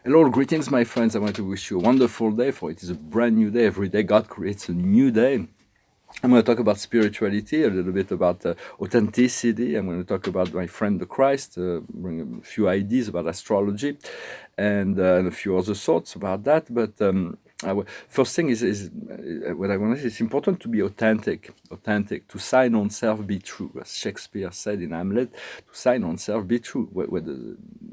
Hello, greetings, my friends. I want to wish you a wonderful day, for it is a brand new day. Every day, God creates a new day. I'm going to talk about spirituality, a little bit about authenticity. I'm going to talk about my friend the Christ, bring a few ideas about astrology, and a few other thoughts about that. But first thing is what I want to say. It's important to be authentic, to sign on self, be true, as Shakespeare said in Hamlet. To sign on self, be true.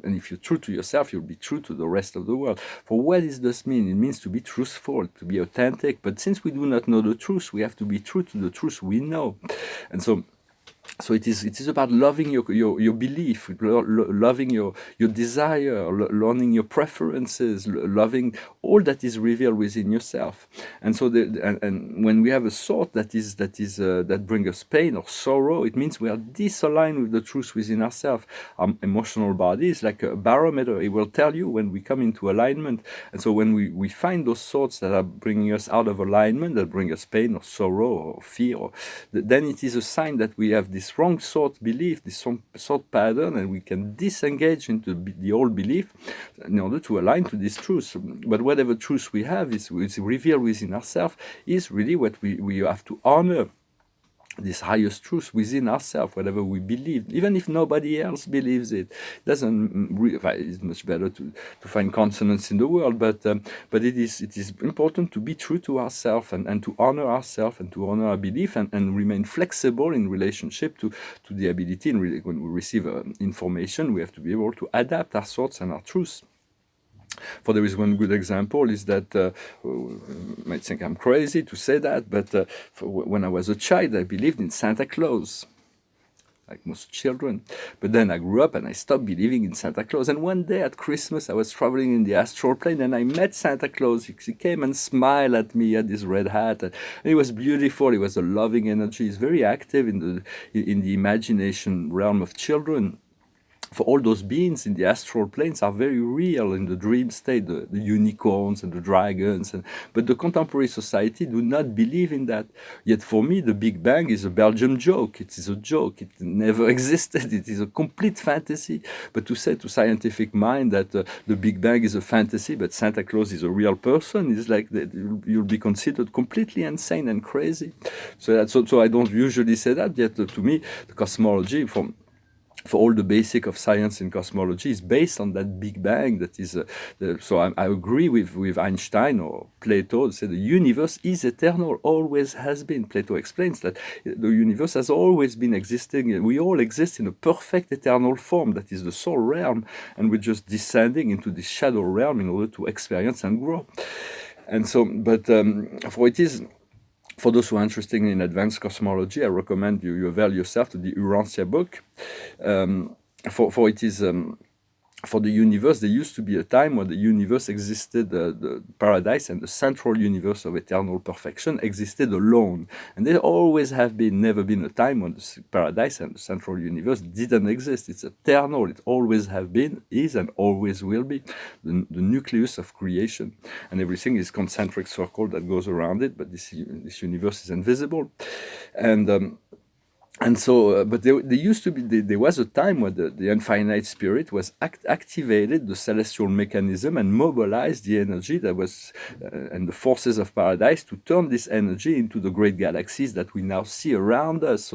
And if you're true to yourself, you'll be true to the rest of the world. For what does this mean? It means to be truthful, to be authentic. But since we do not know the truth, we have to be true to the truth we know. And so it is about loving your belief, loving your desire, learning your preferences, loving all that is revealed within yourself. And so and when we have a thought that brings us pain or sorrow, it means we are disaligned with the truth within ourselves. Our emotional body is like a barometer. It will tell you when we come into alignment. And so when we find those thoughts that are bringing us out of alignment, that bring us pain or sorrow or fear, then it is a sign that we have this wrong thought belief, this thought pattern, and we can disengage into the old belief in order to align to this truth. But whatever truth we have is revealed within ourselves is really what we have to honor. This highest truth within ourselves, whatever we believe, even if nobody else believes it, it's much better to find consonance in the world. But it is important to be true to ourselves and to honor ourselves and to honor our belief and remain flexible in relationship to the ability. And when we receive information, we have to be able to adapt our thoughts and our truths. For there is one good example is that you might think I'm crazy to say that, but when I was a child, I believed in Santa Claus, like most children. But then I grew up and I stopped believing in Santa Claus. And one day at Christmas, I was traveling in the astral plane and I met Santa Claus. He came and smiled at me, had this red hat. And it was beautiful. It was a loving energy. He's very active in the imagination realm of children. For all those beings in the astral planes are very real in the dream state, the unicorns and the dragons. But the contemporary society do not believe in that. Yet for me, the Big Bang is a Belgian joke. It is a joke. It never existed. It is a complete fantasy. But to say to scientific mind that the Big Bang is a fantasy, but Santa Claus is a real person, is like you'll be considered completely insane and crazy. So I don't usually say that. Yet to me, the cosmology for all the basic of science and cosmology is based on that Big Bang. That is, so I agree with Einstein or Plato. They say the universe is eternal, always has been. Plato explains that the universe has always been existing. We all exist in a perfect eternal form. That is the soul realm, and we're just descending into the shadow realm in order to experience and grow. And so, but for those who are interested in advanced cosmology, I recommend you avail yourself to the Urantia book. For it is for the universe, there used to be a time when the universe existed, the paradise and the central universe of eternal perfection existed alone. And there always have been, never been a time when the paradise and the central universe didn't exist. It's eternal. It always have been, is, and always will be the nucleus of creation. And everything is concentric circle that goes around it, but this universe is invisible. And so, but there used to be, there was a time where the infinite spirit was activated the celestial mechanism and mobilized the energy that was, and the forces of paradise to turn this energy into the great galaxies that we now see around us.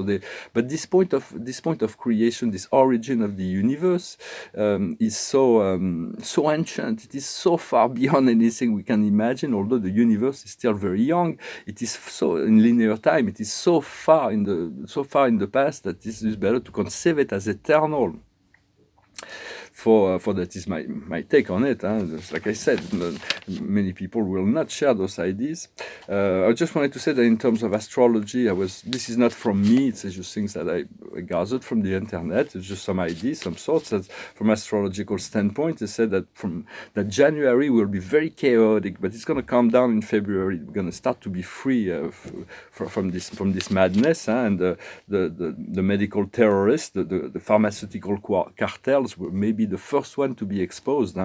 But this point of creation, this origin of the universe, is so ancient. It is so far beyond anything we can imagine. Although the universe is still very young, it is so in linear time. It is so far in the past that it is better to conceive it as eternal. For that is my take on it. Just like I said, many people will not share those ideas. I just wanted to say that in terms of astrology, this is not from me. It's just things that I gathered from the internet. It's just some ideas, some thoughts. That from astrological standpoint, they said that January will be very chaotic, but it's going to calm down in February. We're going to start to be free from this madness, and the medical terrorists, the pharmaceutical cartels will maybe the first one to be exposed.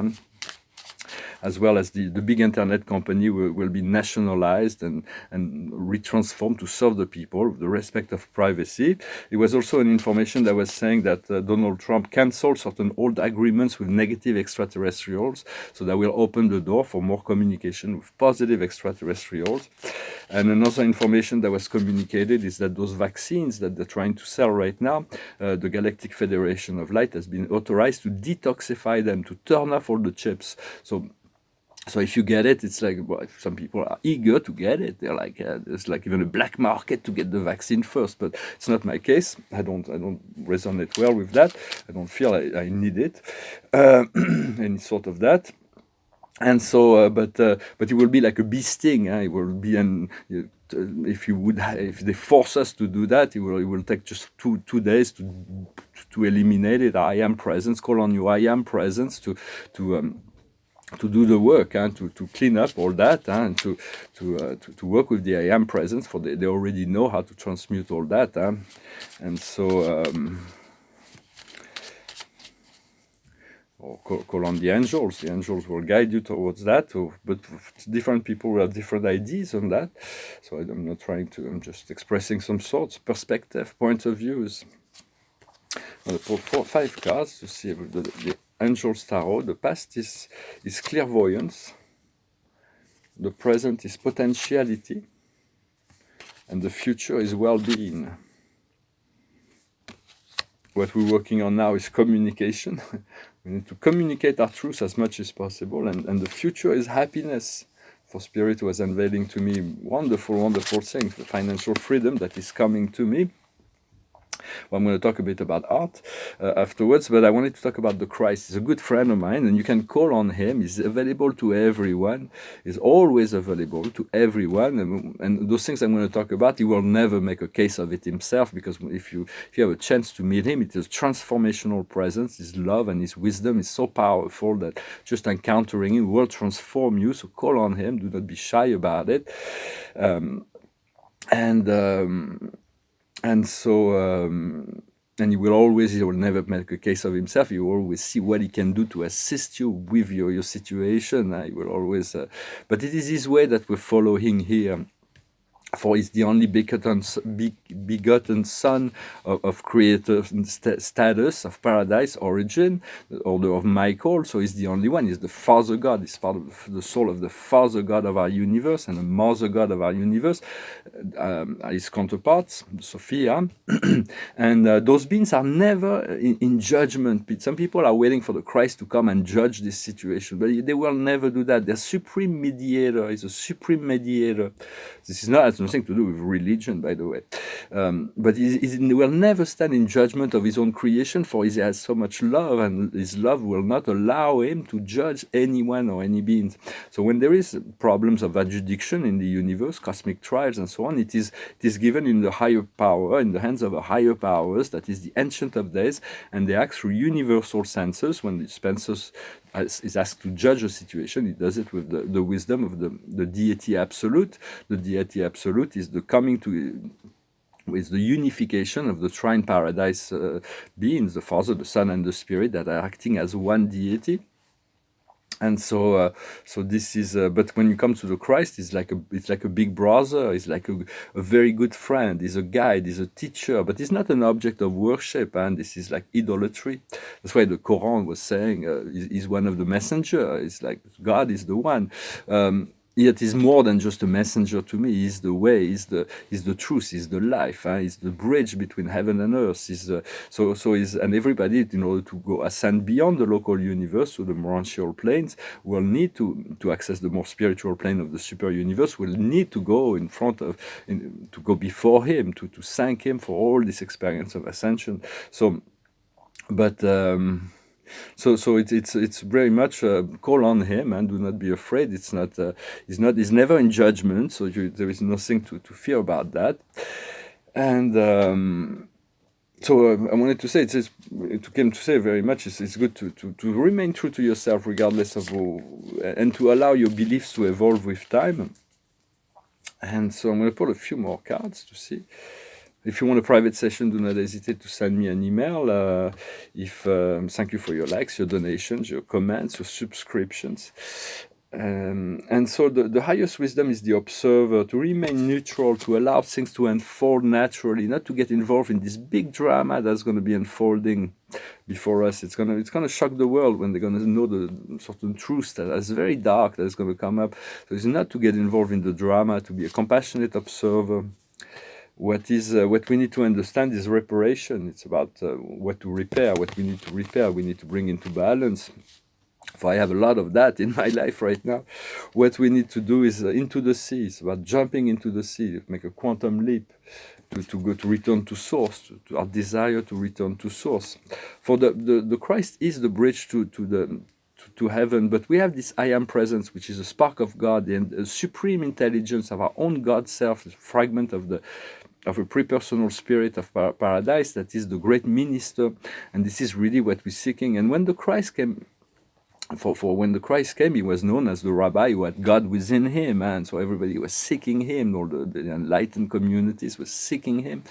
as well as the big internet company will be nationalized and retransformed to serve the people with the respect of privacy. It was also an information that was saying that Donald Trump canceled certain old agreements with negative extraterrestrials, so that will open the door for more communication with positive extraterrestrials. And another information that was communicated is that those vaccines that they're trying to sell right now, the Galactic Federation of Light has been authorized to detoxify them, to turn off all the chips. So if you get it, it's like, well, some people are eager to get it. They're like, there's like even a black market to get the vaccine first, but it's not my case. I don't resonate well with that. I don't feel I need it, any sort of that. And so, but it will be like a bee sting. It will be if they force us to do that, it will take just two days to eliminate it. I am presence. Call on you. I am presence to do the work, to clean up all that, and to work with the I am presence. For they already know how to transmute all that, and so. Or call on the angels. The angels will guide you towards that. But different people will have different ideas on that. So I'm not trying to. I'm just expressing some sorts, perspective, point of views. I'll pull 5 cards to see the Angels Tarot. The past is clairvoyance. The present is potentiality. And the future is well-being. What we're working on now is communication. We need to communicate our truth as much as possible. And the future is happiness. For Spirit was unveiling to me wonderful, wonderful things. The financial freedom that is coming to me. Well, I'm going to talk a bit about art afterwards, but I wanted to talk about the Christ. He's a good friend of mine, and you can call on him. He's available to everyone. He's always available to everyone. And those things I'm going to talk about, he will never make a case of it himself, because if you have a chance to meet him, it is transformational presence. His love and his wisdom is so powerful that just encountering him will transform you. So call on him. Do not be shy about it. And he will never make a case of himself. He will always see what he can do to assist you with your situation. He will always, but it is his way that we're following here. For he's the only begotten son of creator status, of paradise origin, the order of Michael. So he's the only one. He's the Father God. He's part of the soul of the Father God of our universe and the Mother God of our universe. His counterparts, Sophia. And those beings are never in judgment. Some people are waiting for the Christ to come and judge this situation, but they will never do that. Their supreme mediator is a supreme mediator. This is not nothing to do with religion, by the way. But he will never stand in judgment of his own creation, for he has so much love, and his love will not allow him to judge anyone or any beings. So when there is problems of adjudication in the universe, cosmic trials and so on, it is given in the higher power, in the hands of a higher powers, that is the Ancient of Days, and they act through universal senses. When Spencer is asked to judge a situation, he does it with the wisdom of the deity absolute. The deity absolute is the coming to with the unification of the trine paradise beings, the Father, the Son, and the Spirit, that are acting as one deity. And so this is. But when you come to the Christ, it's like a big brother. He's like a very good friend. He's a guide. He's a teacher. But he's not an object of worship. And this is like idolatry. That's why the Quran was saying he's one of the messengers. It's like God is the one. Yet he's more than just a messenger to me. He's the way. He's the truth. He's the life. He's the bridge between heaven and earth. And everybody, in order to go ascend beyond the local universe to the moral planes, will need to access the more spiritual plane of the super universe. Will need to go to go before him, to thank him for all this experience of ascension. So it's very much call on him and do not be afraid. It's not. He's never in judgment. So there is nothing to fear about that. And I wanted to say very much. It's good to remain true to yourself regardless of and to allow your beliefs to evolve with time. And so I'm going to pull a few more cards to see. If you want a private session, do not hesitate to send me an email. Thank you for your likes, your donations, your comments, your subscriptions. And so the highest wisdom is the observer, to remain neutral, to allow things to unfold naturally, not to get involved in this big drama that's going to be unfolding before us. It's gonna shock the world when they're gonna know the certain truth that is very dark that is going to come up. So it's not to get involved in the drama, to be a compassionate observer. What we need to understand is reparation. It's about what to repair, what we need to repair, we need to bring into balance. For I have a lot of that in my life right now. What we need to do is into the sea. It's about jumping into the sea, make a quantum leap, to return to source, to our desire to return to source. For the Christ is the bridge to heaven, but we have this I am presence, which is a spark of God and a supreme intelligence of our own God self, a fragment of a pre-personal spirit of paradise that is the great minister, and this is really what we're seeking. And when the Christ came, for when the Christ came, he was known as the rabbi who had God within him, and so everybody was seeking him. All the enlightened communities were seeking him,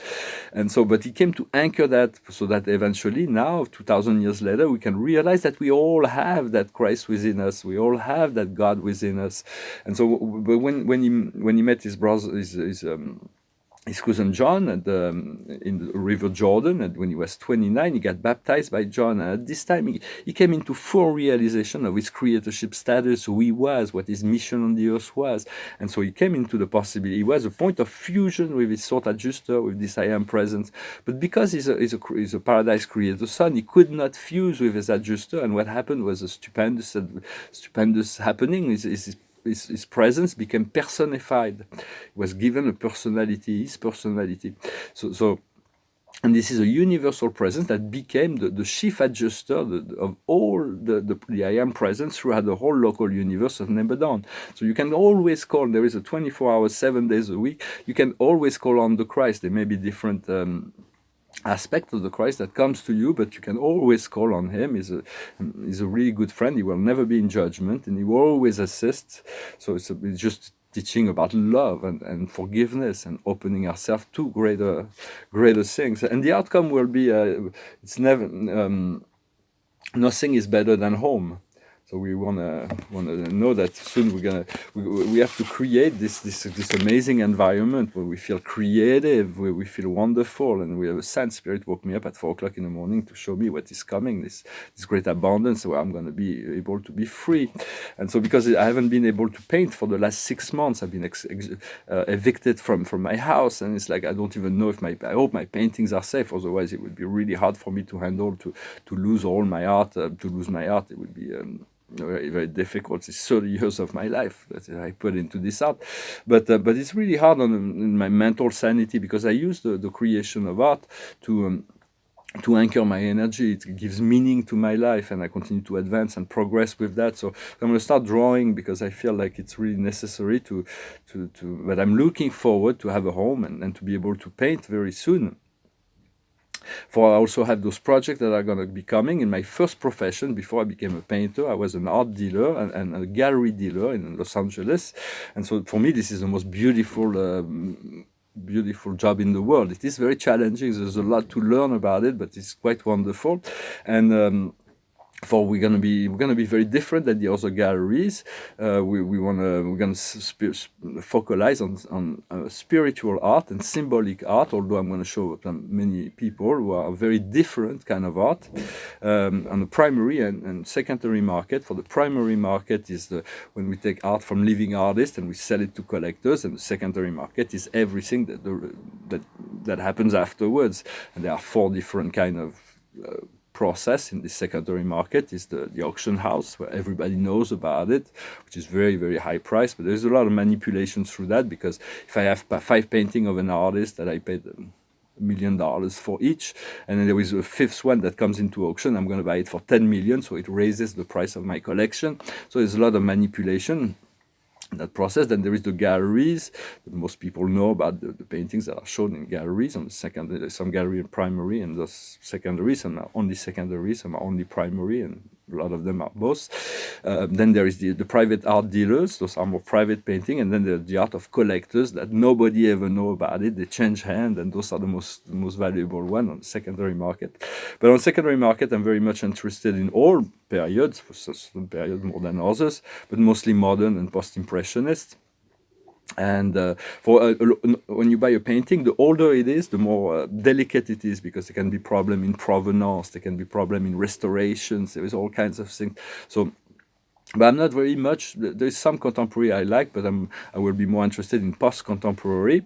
and so. But he came to anchor that, so that eventually, now 2,000 years later, we can realize that we all have that Christ within us. We all have that God within us, and so. But when he met his brother, his cousin John in the River Jordan, and when he was 29, he got baptized by John. And at this time, he came into full realization of his creatorship status, who he was, what his mission on the earth was. And so he came into the possibility. He was a point of fusion with his thought adjuster, with this I am presence. But because he's a paradise creator son, he could not fuse with his adjuster. And what happened was a stupendous happening. His presence became personified. He was given a personality, his personality. And this is a universal presence that became the chief adjuster of all the I am presence throughout the whole local universe of Nebadon. So you can always call, there is a 24 hours, 7 days a week, you can always call on the Christ. There may be different aspect of the Christ that comes to you, but you can always call on him. He's a really good friend. He will never be in judgment, and he will always assist. So it's just teaching about love and forgiveness and opening ourselves to greater things. And the outcome will be it's never nothing is better than home. So we wanna know that soon we have to create this amazing environment where we feel creative, where we feel wonderful, and we have a Sand Spirit woke me up at 4 o'clock in the morning to show me what is coming, this great abundance where I'm gonna be able to be free. And so because I haven't been able to paint for the last 6 months, I've been evicted from my house, and it's like I don't even know if I hope my paintings are safe. Otherwise, it would be really hard for me to handle to lose all my art. To lose my art, it would be very, very difficult. It's 30 years of my life that I put into this art, but it's really hard in my mental sanity, because I use the creation of art to anchor my energy. It gives meaning to my life, and I continue to advance and progress with that. So I'm going to start drawing, because I feel like it's really necessary but I'm looking forward to have a home and to be able to paint very soon. For I also have those projects that are going to be coming. In my first profession, before I became a painter, I was an art dealer and a gallery dealer in Los Angeles. And so for me, this is the most beautiful job in the world. It is very challenging. There's a lot to learn about it, but it's quite wonderful. And we're gonna be very different than the other galleries. We're gonna focalize on spiritual art and symbolic art. Although I'm gonna show many people who are very different kind of art on the primary and secondary market. For the primary market is when we take art from living artists and we sell it to collectors, and the secondary market is everything that happens afterwards. And there are 4 different kind of process in the secondary market. Is the auction house, where everybody knows about it, which is very, very high price, but there's a lot of manipulation through that, because if I have 5 paintings of an artist that I paid $1 million for each, and then there is a 5th one that comes into auction, I'm going to buy it for 10 million, so it raises the price of my collection. So there's a lot of manipulation that process. Then there is the galleries that most people know about, the paintings that are shown in galleries. On the secondary, some gallery and primary, and those secondary, some are only secondary, some are only primary, and a lot of them are both. Then there is the private art dealers, those are more private painting, and then there's the art of collectors that nobody ever know about it. They change hand, and those are the most valuable one on the secondary market. But on secondary market, I'm very much interested in all periods, for certain periods more than others, but mostly modern and post-impressionist. And when you buy a painting, the older it is, the more delicate it is, because there can be problem in provenance, there can be problem in restorations, there is all kinds of things. So, but I'm not very much. There's some contemporary I like, but I will be more interested in post-contemporary.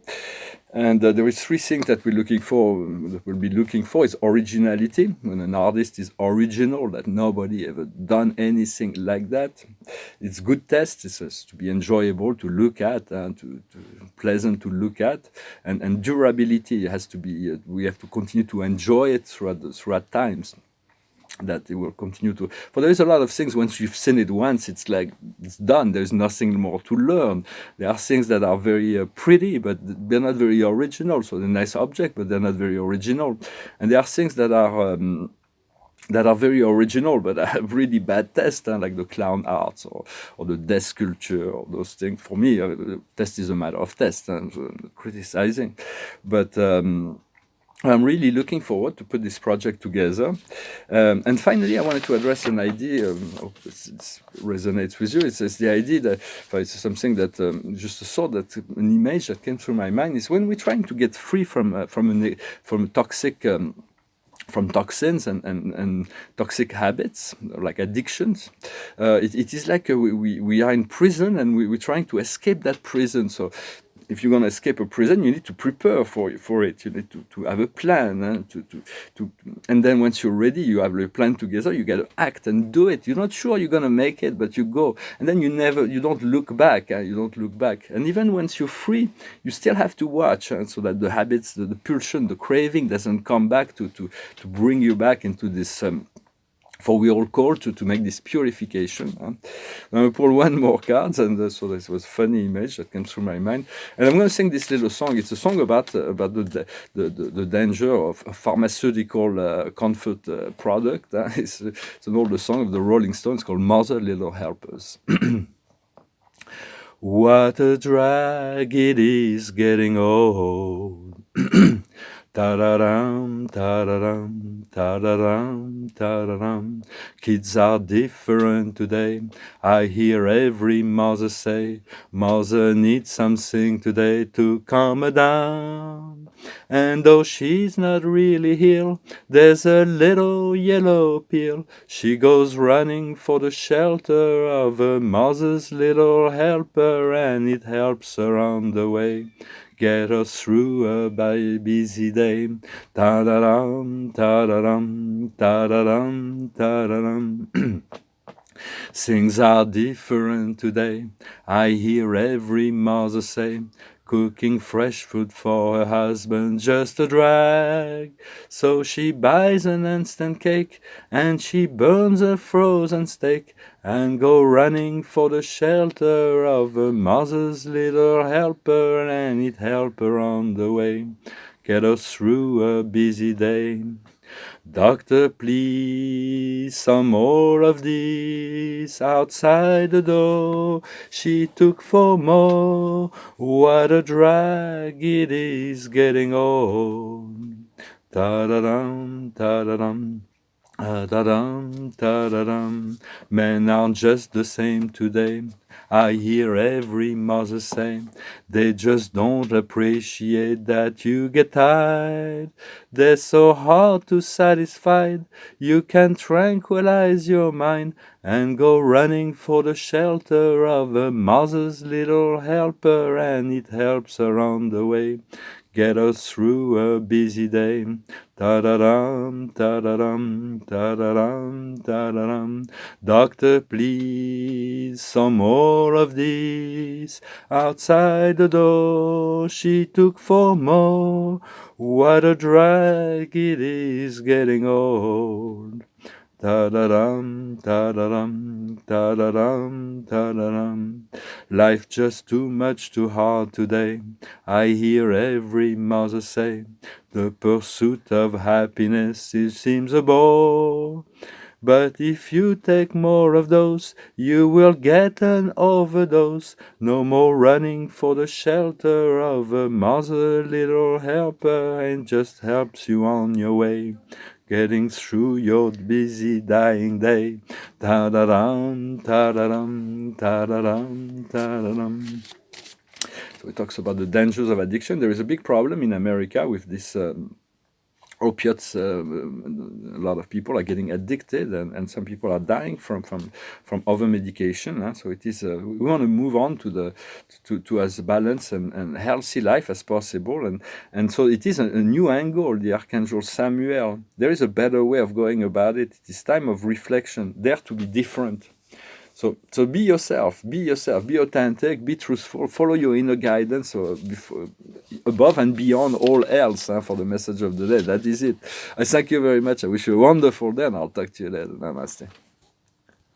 And there is three things that we're looking for. That we'll be looking for is originality. When an artist is original, that nobody ever done anything like that. It's good taste. It has to be enjoyable to look at and to pleasant to look at. And durability has to be. We have to continue to enjoy it throughout times. That it will continue to. But there is a lot of things, once you've seen it once, it's like it's done. There's nothing more to learn. There are things that are very pretty, but they're not very original. So they're a nice object, but they're not very original. And there are things that are very original, but have really bad taste, like the clown arts or the death sculpture or those things. For me, taste is a matter of taste, and criticizing. But I'm really looking forward to put this project together. And finally, I wanted to address an idea. Hope it resonates with you. It's the idea that it's something that just a thought, that an image that came through my mind is when we're trying to get free from toxic. From toxins and toxic habits like addictions, it is like we are in prison, and we're trying to escape that prison. So if you're going to escape a prison, you need to prepare for it. You need to have a plan, and then once you're ready, you have a plan together. You got to act and do it. You're not sure you're going to make it, but you go, and then you don't look back. You don't look back. And even once you're free, you still have to watch, so that the habits, the pulsion, the craving doesn't come back to bring you back into this. For we all call to make this purification. I'm going to pull one more card, and so this was a funny image that came through my mind. And I'm going to sing this little song. It's a song about the danger of a pharmaceutical comfort product. It's an older song of the Rolling Stones called "Mother Little Helpers." What a drag it is getting old. Ta-da-dum, ta-da-dum, ta-da-dum, ta-da-dum. Kids are different today. I hear every mother say, mother needs something today to calm her down. And though she's not really ill, there's a little yellow pill. She goes running for the shelter of her mother's little helper, and it helps her on the way. Get us through a busy day. Ta-da-dum, ta-da-dum, ta-da-dum, ta-da-dum. Things are different today. I hear every mother say, cooking fresh food for her husband just a drag. So she buys an instant cake, and she burns a frozen steak, and go running for the shelter of her mother's little helper, and it help her on the way. Get us through a busy day. Doctor, please, some more of this outside the door. She took 4 more. What a drag it is getting old. Ta-da-dum, ta-da-dum. Ta-da-dum, ta-da-dum. Men aren't just the same today. I hear every mother say, they just don't appreciate that you get tired. They're so hard to satisfy. You can tranquilize your mind and go running for the shelter of a mother's little helper, and it helps her on the way. Get us through a busy day. Ta-da-dum, ta-da-dum, ta-da-dum, ta-da-dum. Doctor, please, some more of this. Outside the door, she took 4 more. What a drag it is getting old. Ta-da-dum, ta-da-dum, ta-da-dum, ta-da-dum. Life just too much too hard today. I hear every mother say, the pursuit of happiness, it seems a bore. But if you take more of those, you will get an overdose. No more running for the shelter of a mother, little helper, and just helps you on your way, getting through your busy dying day. Ta-da-dum, ta-da-dum, ta-da-dum, ta-da-dum. So it talks about the dangers of addiction. There is a big problem in America with this opiates. A lot of people are getting addicted, and some people are dying from over medication. So it is. We want to move on to as balanced and healthy life as possible, and so it is a new angle. The Archangel Samuel. There is a better way of going about it. It is time of reflection. Dare to be different. So be yourself, be authentic, be truthful, follow your inner guidance above and beyond all else for the message of the day. That is it. I thank you very much. I wish you a wonderful day, and I'll talk to you later. Namaste.